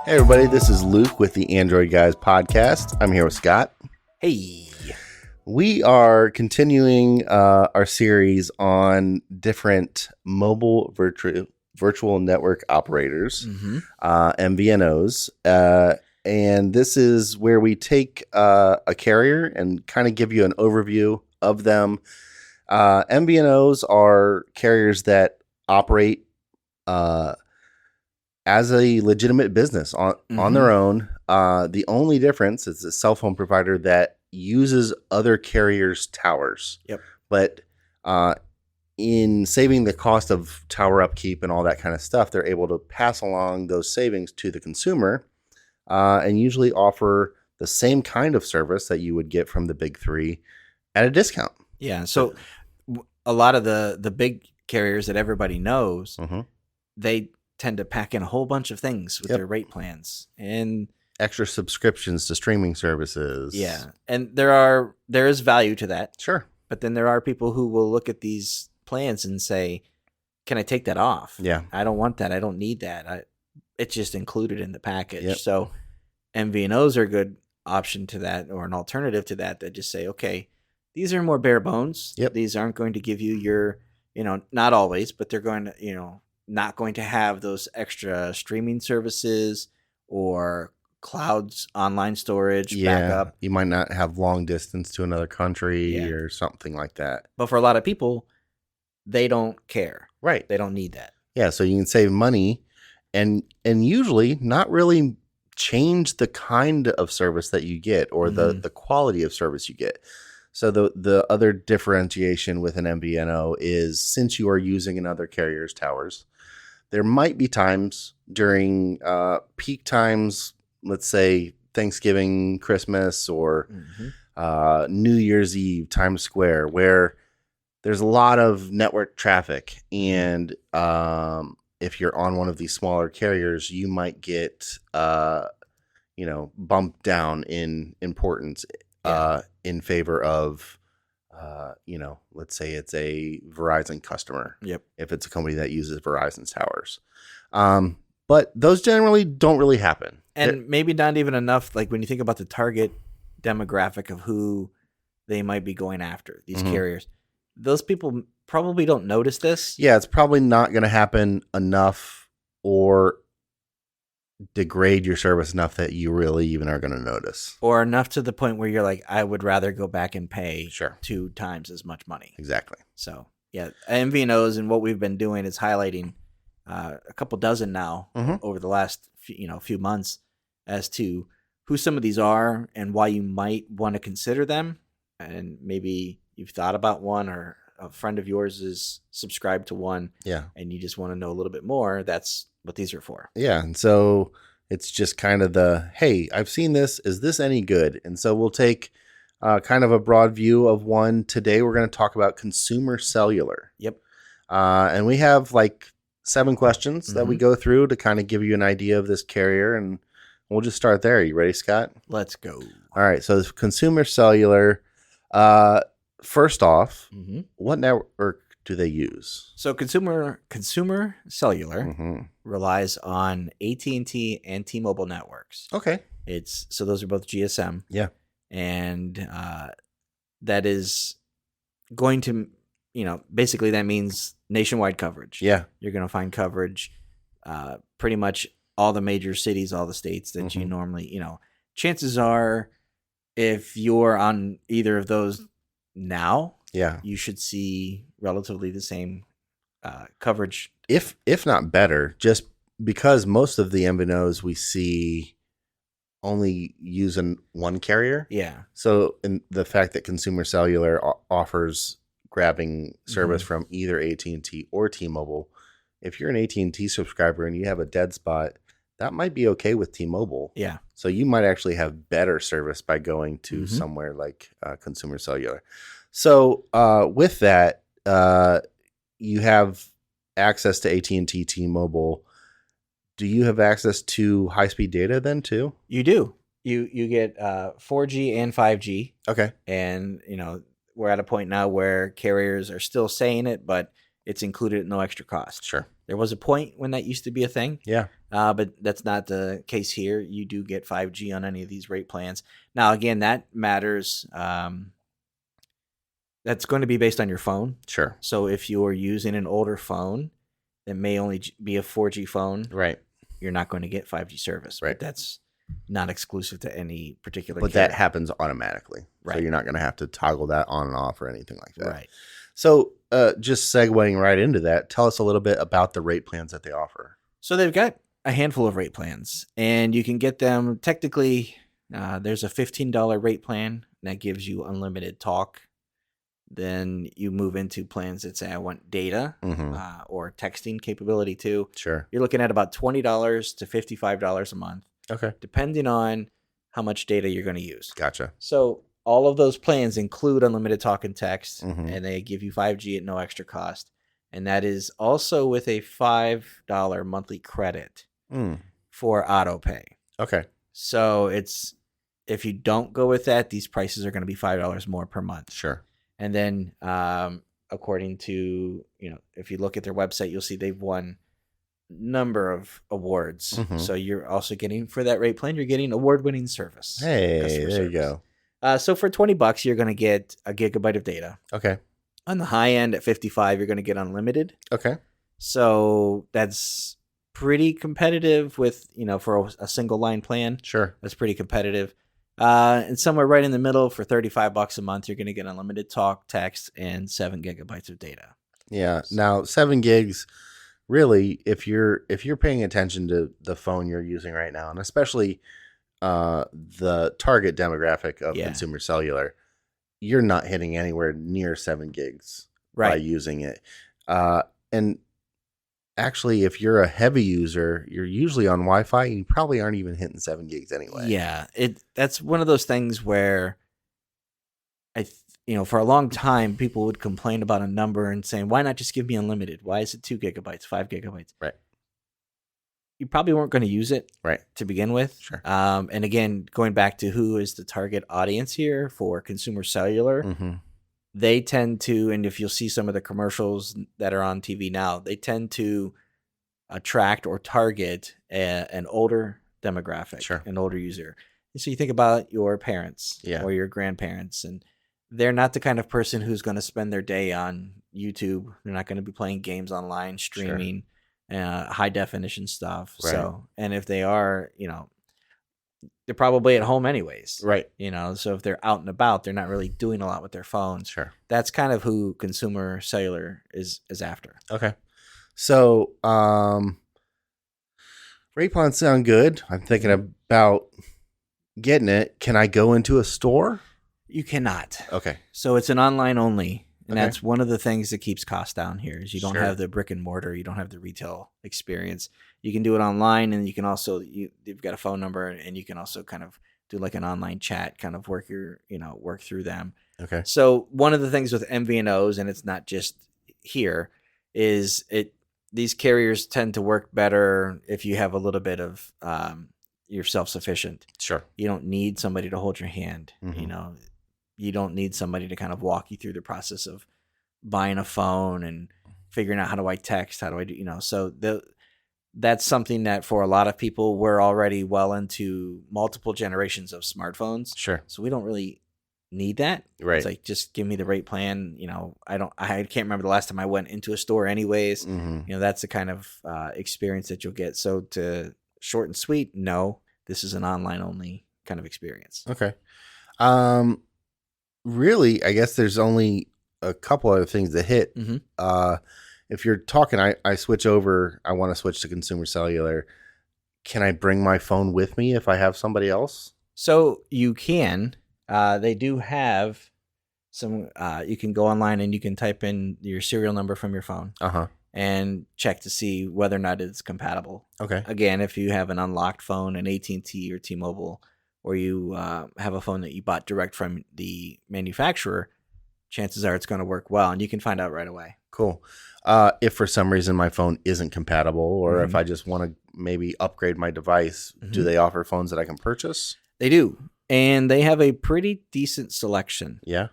Hey everybody, this is Luke with the Android Guys podcast. I'm here with Scott. Hey. We are continuing our series on different mobile virtual network operators, MVNOs. And this is where we take a carrier and kind of give you an overview of them. MVNOs are carriers that operate as a legitimate business on their own. The only difference is a cell phone provider that uses other carriers' towers. Yep. But in saving the cost of tower upkeep and all that kind of stuff, they're able to pass along those savings to the consumer and usually offer the same kind of service that you would get from the big three at a discount. Yeah. So a lot of the big carriers that everybody knows, they tend to pack in a whole bunch of things with their rate plans and extra subscriptions to streaming services. Yeah. And there is value to that. Sure. But then there are people who will look at these plans and say, can I take that off? Yeah. I don't want that. I don't need that. It's just included in the package. Yep. So MVNOs are a good option to that, or an alternative to that just say, okay, these are more bare bones. Yep. These aren't going to give you your, not always, but they're going to, not going to have those extra streaming services or clouds, online storage, backup. You might not have long distance to another country or something like that. But for a lot of people, they don't care. Right. They don't need that. Yeah, so you can save money and usually not really change the kind of service that you get or the quality of service you get. So the other differentiation with an MVNO is, since you are using another carrier's towers, there might be times during peak times, let's say Thanksgiving, Christmas, or New Year's Eve, Times Square, where there's a lot of network traffic. And if you're on one of these smaller carriers, you might get, bumped down in importance in favor of, let's say it's a Verizon customer. Yep. If it's a company that uses Verizon's towers. But those generally don't really happen. And maybe not even enough, like when you think about the target demographic of who they might be going after, these carriers, those people probably don't notice this. Yeah, it's probably not going to happen enough or degrade your service enough that you really even are going to notice. Or enough to the point where you're like, I would rather go back and pay 2 times as much money. Exactly. So, yeah, MVNOs, and what we've been doing is highlighting a couple dozen now over the last few months as to who some of these are and why you might want to consider them. And maybe you've thought about one, or a friend of yours is subscribed to one. Yeah. And you just want to know a little bit more. That's what these are for. Yeah. And so it's just kind of hey, I've seen this. Is this any good? And so we'll take kind of a broad view of one. Today we're going to talk about consumer cellular. Yep. And we have like 7 questions that we go through to kind of give you an idea of this carrier, and we'll just start there. You ready, Scott? Let's go. All right. So consumer cellular. First off, what network do they use? So consumer cellular relies on AT&T and T-Mobile networks. Okay. So those are both GSM. Yeah. And that is going to, basically that means nationwide coverage. Yeah. You're going to find coverage pretty much all the major cities, all the states that you normally, chances are, if you're on either of those now, you should see relatively the same coverage. If not better, just because most of the MVNOs we see only use one carrier. Yeah. So in the fact that consumer cellular offers grabbing service from either AT&T or T-Mobile, if you're an AT&T subscriber and you have a dead spot, that might be okay with T-Mobile. Yeah. So you might actually have better service by going to somewhere like consumer cellular. So with that, you have access to AT&T, T-Mobile. Do you have access to high-speed data then too? You do. You get 4G and 5G. Okay. And, we're at a point now where carriers are still saying it, but it's included at no extra cost. Sure. There was a point when that used to be a thing. Yeah. But that's not the case here. You do get 5G on any of these rate plans. Now, again, that matters. That's going to be based on your phone. Sure. So if you're using an older phone that may only be a 4G phone, right, you're not going to get 5G service. Right. But that's not exclusive to any particular But carrier. that happens automatically. Right. So you're not going to have to toggle that on and off or anything like that. Right. So just segueing right into that, tell us a little bit about the rate plans that they offer. So they've got a handful of rate plans, and you can get them technically. There's a $15 rate plan that gives you unlimited talk. Then you move into plans that say I want data or texting capability too. Sure. You're looking at about $20 to $55 a month. Okay. Depending on how much data you're going to use. Gotcha. So all of those plans include unlimited talk and text, and they give you 5G at no extra cost. And that is also with a $5 monthly credit for auto pay. Okay. So if you don't go with that, these prices are going to be $5 more per month. Sure. And then according to, if you look at their website, you'll see they've won number of awards. So you're also getting, for that rate plan, you're getting award-winning service. Hey, there you go. So for $20, you're going to get a gigabyte of data. Okay. On the high end at 55, you're going to get unlimited. Okay. So that's pretty competitive with, for a single line plan. Sure. That's pretty competitive. And somewhere right in the middle for $35 a month, you're going to get unlimited talk, text, and 7 gigabytes of data. Yeah. Now 7 gigs, really, if you're paying attention to the phone you're using right now, and especially the target demographic of consumer cellular, you're not hitting anywhere near 7 gigs by using it. And actually, if you're a heavy user, you're usually on Wi-Fi, and you probably aren't even hitting 7 gigs anyway. Yeah, that's one of those things where for a long time, people would complain about a number and saying, "Why not just give me unlimited? Why is it 2 gigabytes, 5 gigabytes?" Right. You probably weren't going to use it to begin with. Sure. And again, going back to who is the target audience here for consumer cellular, they tend to, and if you'll see some of the commercials that are on TV now, they tend to attract or target an older demographic, an older user. And so you think about your parents or your grandparents, and they're not the kind of person who's going to spend their day on YouTube. They're not going to be playing games online, streaming. High definition stuff. Right. So, and if they are, they're probably at home anyways. Right. So if they're out and about, they're not really doing a lot with their phones. Sure. That's kind of who consumer cellular is after. Okay. So, rate plans sound good. I'm thinking about getting it. Can I go into a store? You cannot. Okay. So it's an online only. And that's one of the things that keeps costs down here is you don't have the brick and mortar. You don't have the retail experience. You can do it online, and you can also, you've got a phone number, and you can also kind of do like an online chat, kind of work through them. Okay. So one of the things with MVNOs, and it's not just here, is these carriers tend to work better if you have a little bit of, you're self-sufficient. Sure. You don't need somebody to hold your hand, You don't need somebody to kind of walk you through the process of buying a phone and figuring out how do I text, how do I do, so that's something that for a lot of people, we're already well into multiple generations of smartphones. Sure. So we don't really need that. Right. It's like, just give me the rate plan. I can't remember the last time I went into a store anyways. That's the kind of experience that you'll get. So to short and sweet, no, this is an online only kind of experience. Okay. Really, I guess there's only a couple other things to hit. If you're talking, I switch over. I want to switch to consumer cellular. Can I bring my phone with me if I have somebody else? So you can. They do have some. You can go online and you can type in your serial number from your phone and check to see whether or not it's compatible. Okay. Again, if you have an unlocked phone, an AT&T or T-Mobile, or you have a phone that you bought direct from the manufacturer, chances are it's going to work well, and you can find out right away. Cool. If for some reason my phone isn't compatible, or if I just want to maybe upgrade my device, do they offer phones that I can purchase? They do, and they have a pretty decent selection. Yeah.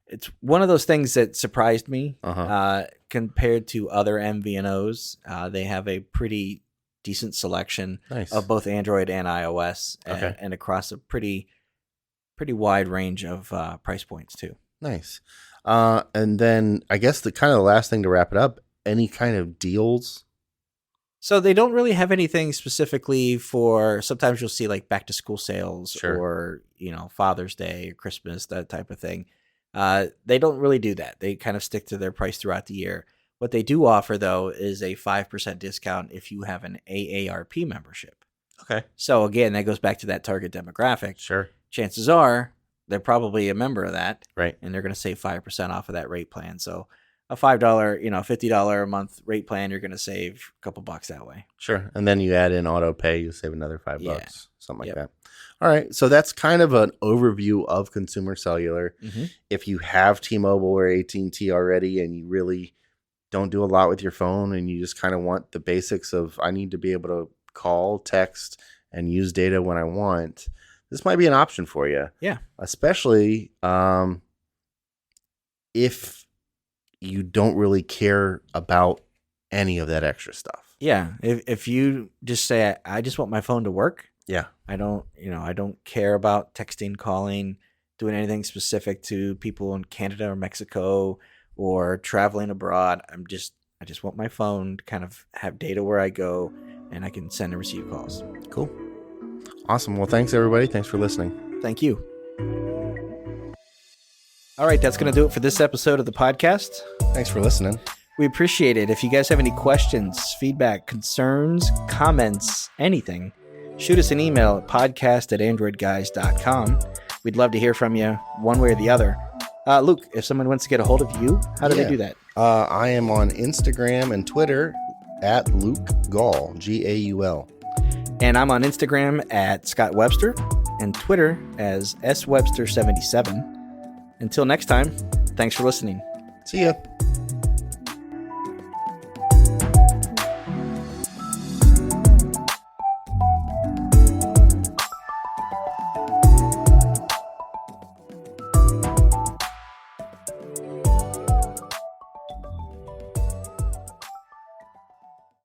it's one of those things that surprised me Uh-huh. compared to other MVNOs. They have a pretty decent selection Nice. of both Android and iOS, Okay. and across a pretty wide range of price points too. Nice. And then I guess the last thing to wrap it up, any kind of deals? So they don't really have anything specifically for, sometimes you'll see like back to school sales Sure. or, Father's Day or Christmas, that type of thing. They don't really do that. They kind of stick to their price throughout the year. What they do offer, though, is a 5% discount if you have an AARP membership. Okay. So again, that goes back to that target demographic. Sure. Chances are they're probably a member of that. Right. And they're going to save 5% off of that rate plan. So a $5, $50 a month rate plan, you're going to save a couple bucks that way. Sure. And then you add in auto pay, you save another $5, Yeah. something like Yep. that. All right. So that's kind of an overview of consumer cellular. Mm-hmm. If you have T-Mobile or AT&T already and you really don't do a lot with your phone and you just kind of want the basics of, I need to be able to call, text, and use data when I want, this might be an option for you. Yeah. Especially if you don't really care about any of that extra stuff. Yeah. If you just say, I just want my phone to work. Yeah. I don't care about texting, calling, doing anything specific to people in Canada or Mexico or traveling abroad. I just want my phone to kind of have data where I go and I can send and receive calls. Cool. Awesome. Well, thanks everybody. Thanks for listening. Thank you. All right, that's going to do it for this episode of the podcast. Thanks for listening. We appreciate it. If you guys have any questions, feedback, concerns, comments, anything, shoot us an email at podcast@AndroidGuys.com. We'd love to hear from you one way or the other. Luke, if someone wants to get a hold of you, how do they do that? I am on Instagram and Twitter at Luke Gaul, Gaul. And I'm on Instagram at Scott Webster and Twitter as SWebster77. Until next time, thanks for listening. See ya.